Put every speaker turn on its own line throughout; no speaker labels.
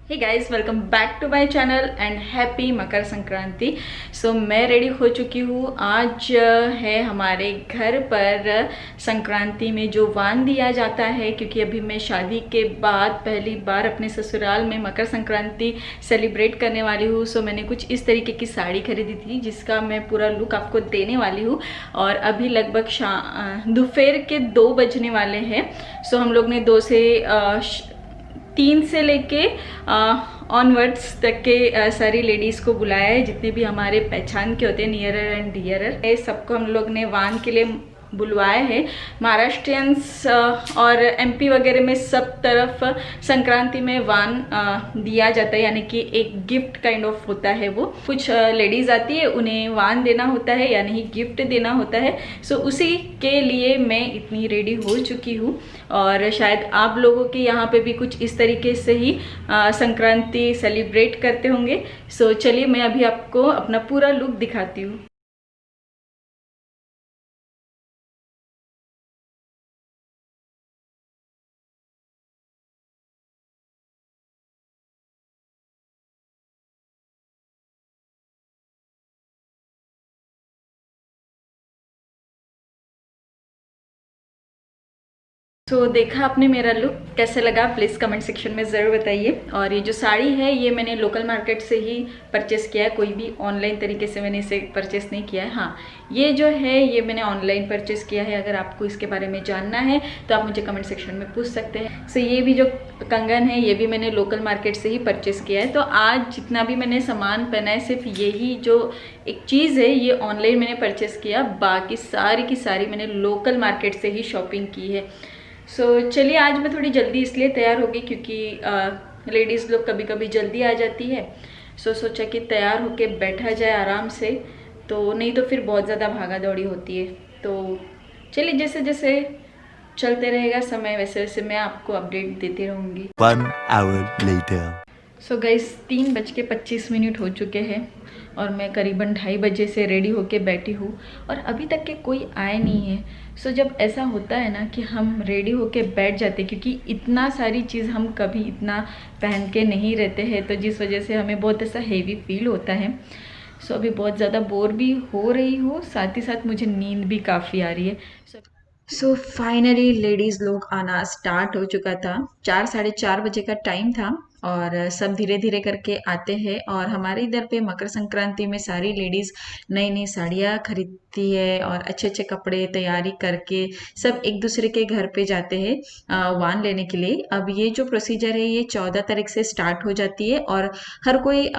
Hey guys, welcome back to my channel and happy Makar Sankranti. So मैं ready हो चुकी हूँ। आज है हमारे घर पर संक्रांति में जो वान दिया जाता है, क्योंकि अभी मैं शादी के बाद पहली बार अपने ससुराल में मकर संक्रांति सेलिब्रेट करने वाली हूँ। सो मैंने कुछ इस तरीके की साड़ी खरीदी थी जिसका मैं पूरा लुक आपको देने वाली हूँ। और अभी लगभग दोपहर के 2 बजने वाले हैं। सो हम लोग ने 2 से 3 से लेके ऑनवर्ड्स तक के सारी लेडीज़ को बुलाया है, जितने भी हमारे पहचान के होते हैं, नियरर एंड डियरर। सबको हम लोग ने वान के लिए बुलवाया है। महाराष्ट्रियंस और एमपी वगैरह में सब तरफ संक्रांति में वान दिया जाता है, यानी कि एक गिफ्ट काइंड ऑफ होता है। वो कुछ लेडीज़ आती है, उन्हें वान देना होता है, यानी कि गिफ्ट देना होता है। सो उसी के लिए मैं इतनी रेडी हो चुकी हूँ। और शायद आप लोगों के यहाँ पे भी कुछ इस तरीके से ही संक्रांति सेलिब्रेट करते होंगे। सो चलिए मैं अभी आपको अपना पूरा लुक दिखाती हूँ। तो देखा आपने मेरा लुक, कैसे लगा प्लीज़ कमेंट सेक्शन में ज़रूर बताइए। और ये जो साड़ी है ये मैंने लोकल मार्केट से ही परचेस किया है, कोई भी ऑनलाइन तरीके से मैंने इसे परचेस नहीं किया है। हाँ, ये जो है ये मैंने ऑनलाइन परचेस किया है। अगर आपको इसके बारे में जानना है तो आप मुझे कमेंट सेक्शन में पूछ सकते हैं। सो ये भी जो कंगन है ये भी मैंने लोकल मार्केट से ही परचेस किया है। तो आज जितना भी मैंने सामान पहना है, सिर्फ यही जो एक चीज़ है ये ऑनलाइन मैंने परचेस किया, बाकी सारी की सारी मैंने लोकल मार्केट से ही शॉपिंग की है। सो चलिए, आज मैं थोड़ी जल्दी इसलिए तैयार हो गई क्योंकि लेडीज़ लोग कभी कभी जल्दी आ जाती है। सो सोचा कि तैयार होके बैठा जाए आराम से, तो नहीं तो फिर बहुत ज़्यादा भागा दौड़ी होती है। तो चलिए, जैसे जैसे चलते रहेगा समय वैसे वैसे मैं आपको अपडेट देती रहूँगी।
1 hour later.
सो गाइस, 3:25 हो चुके हैं और मैं करीबन 2:30 बजे से रेडी होके बैठी हूँ और अभी तक के कोई आए नहीं है। सो जब ऐसा होता है ना कि हम रेडी होके बैठ जाते, क्योंकि इतना सारी चीज़ हम कभी इतना पहन के नहीं रहते हैं, तो जिस वजह से हमें बहुत ऐसा हेवी फील होता है। सो अभी बहुत ज़्यादा बोर भी हो रही हूँ, साथ ही साथ मुझे नींद भी काफ़ी आ रही है। सो फाइनली लेडीज़ लोग आना स्टार्ट हो चुका था। 4 साढ़े 4 बजे का टाइम था और सब धीरे धीरे करके आते हैं। और हमारे इधर पे मकर संक्रांति में सारी लेडीज़ नई नई साड़ियाँ खरीदती है और अच्छे अच्छे कपड़े तैयारी करके सब एक दूसरे के घर पे जाते हैं वान लेने के लिए। अब ये जो प्रोसीजर है ये 14 तारीख से स्टार्ट हो जाती है और हर कोई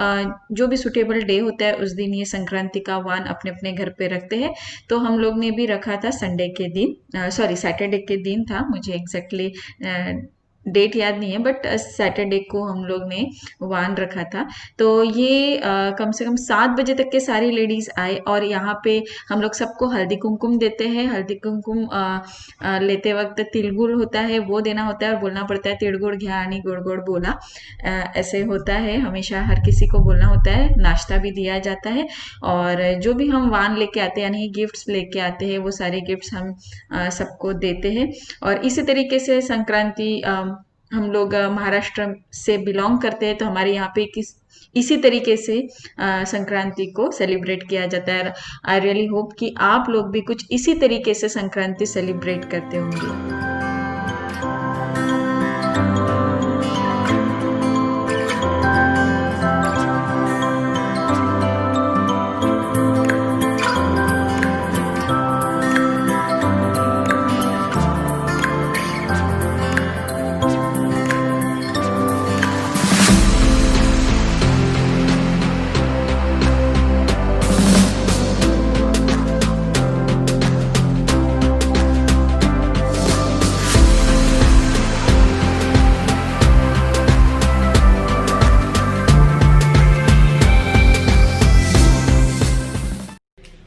जो भी सुटेबल डे होता है उस दिन ये संक्रांति का वान अपने अपने घर पे रखते हैं। तो हम लोग ने भी रखा था संडे के दिन, सॉरी सैटरडे के दिन था, मुझे एग्जैक्टली डेट याद नहीं है, बट सैटरडे को हम लोग ने वान रखा था। तो ये कम से कम 7 बजे तक के सारी लेडीज़ आए और यहाँ पे हम लोग सबको हल्दी कुमकुम देते हैं। हल्दी कुमकुम लेते वक्त तिलगुड़ होता है वो देना होता है और बोलना पड़ता है तिलगुड़ घ्या आणि गोड़ गोड़ बोला। ऐसे होता है, हमेशा हर किसी को बोलना होता है। नाश्ता भी दिया जाता है और जो भी हम वान लेके आते हैं यानी गिफ्ट्स लेके आते हैं वो सारे गिफ्ट्स हम सबको देते हैं। और इसी तरीके से संक्रांति, हम लोग महाराष्ट्र से बिलोंग करते हैं, तो हमारे यहाँ पे इसी तरीके से संक्रांति को सेलिब्रेट किया जाता है। आई रियली होप कि आप लोग भी कुछ इसी तरीके से संक्रांति सेलिब्रेट करते होंगे।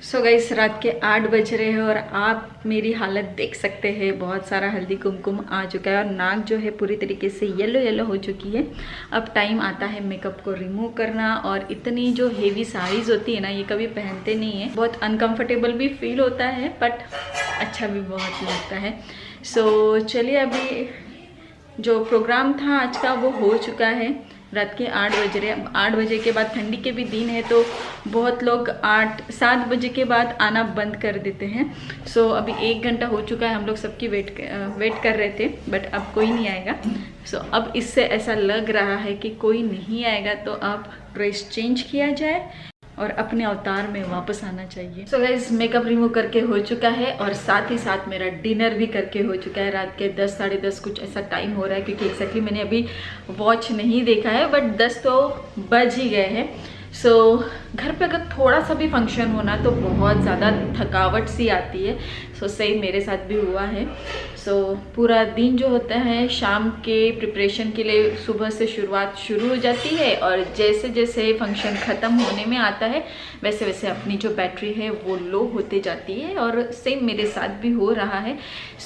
सो गाइस, रात के 8 बज रहे हैं और आप मेरी हालत देख सकते हैं। बहुत सारा हल्दी कुमकुम आ चुका है और नाक जो है पूरी तरीके से येलो येलो हो चुकी है। अब टाइम आता है मेकअप को रिमूव करना। और इतनी जो हेवी साड़ीज़ होती है ना, ये कभी पहनते नहीं है, बहुत अनकंफर्टेबल भी फील होता है, बट अच्छा भी बहुत लगता है। सो चलिए, अभी जो प्रोग्राम था आज का वो हो चुका है। रात के 8 बज रहे हैं। 8 बजे के बाद ठंडी के भी दिन है तो बहुत लोग 8-7 बजे के बाद आना बंद कर देते हैं। सो अभी 1 घंटा हो चुका है, हम लोग सबकी वेट कर रहे थे, बट अब कोई नहीं आएगा। सो अब इससे ऐसा लग रहा है कि कोई नहीं आएगा, तो अब ड्रेस चेंज किया जाए और अपने अवतार में वापस आना चाहिए। सो गाइस, मेकअप रिमूव करके हो चुका है और साथ ही साथ मेरा डिनर भी करके हो चुका है। रात के 10 साढ़े 10 कुछ ऐसा टाइम हो रहा है, क्योंकि एक्जैक्टली मैंने अभी वॉच नहीं देखा है, बट 10 तो बज ही गए हैं। सो घर पे अगर थोड़ा सा भी फंक्शन होना तो बहुत ज़्यादा थकावट सी आती है। सो सही मेरे साथ भी हुआ है। सो पूरा दिन जो होता है शाम के प्रिपरेशन के लिए सुबह से शुरुआत शुरू हो जाती है, और जैसे जैसे फंक्शन ख़त्म होने में आता है वैसे वैसे अपनी जो बैटरी है वो लो होते जाती है, और सेम मेरे साथ भी हो रहा है।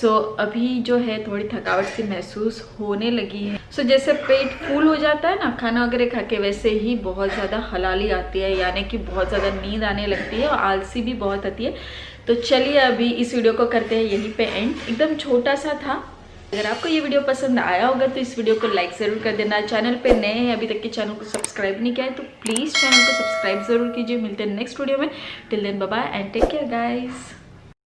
सो अभी जो है थोड़ी थकावट सी महसूस होने लगी है। सो जैसे पेट फूल हो जाता है ना खाना वगैरह खा के, वैसे ही बहुत ज़्यादा हलाली आती है, यानी कि बहुत ज़्यादा नींद आने लगती है और आलसी भी बहुत आती है। तो चलिए अभी इस वीडियो को करते हैं यहीं पे एंड। एकदम छोटा सा था। अगर आपको ये वीडियो पसंद आया होगा तो इस वीडियो को लाइक ज़रूर कर देना। चैनल पे नए हैं, अभी तक के चैनल को सब्सक्राइब नहीं किया है तो प्लीज़ चैनल को सब्सक्राइब ज़रूर कीजिए। मिलते हैं नेक्स्ट वीडियो में। Till then bye bye and take care guys.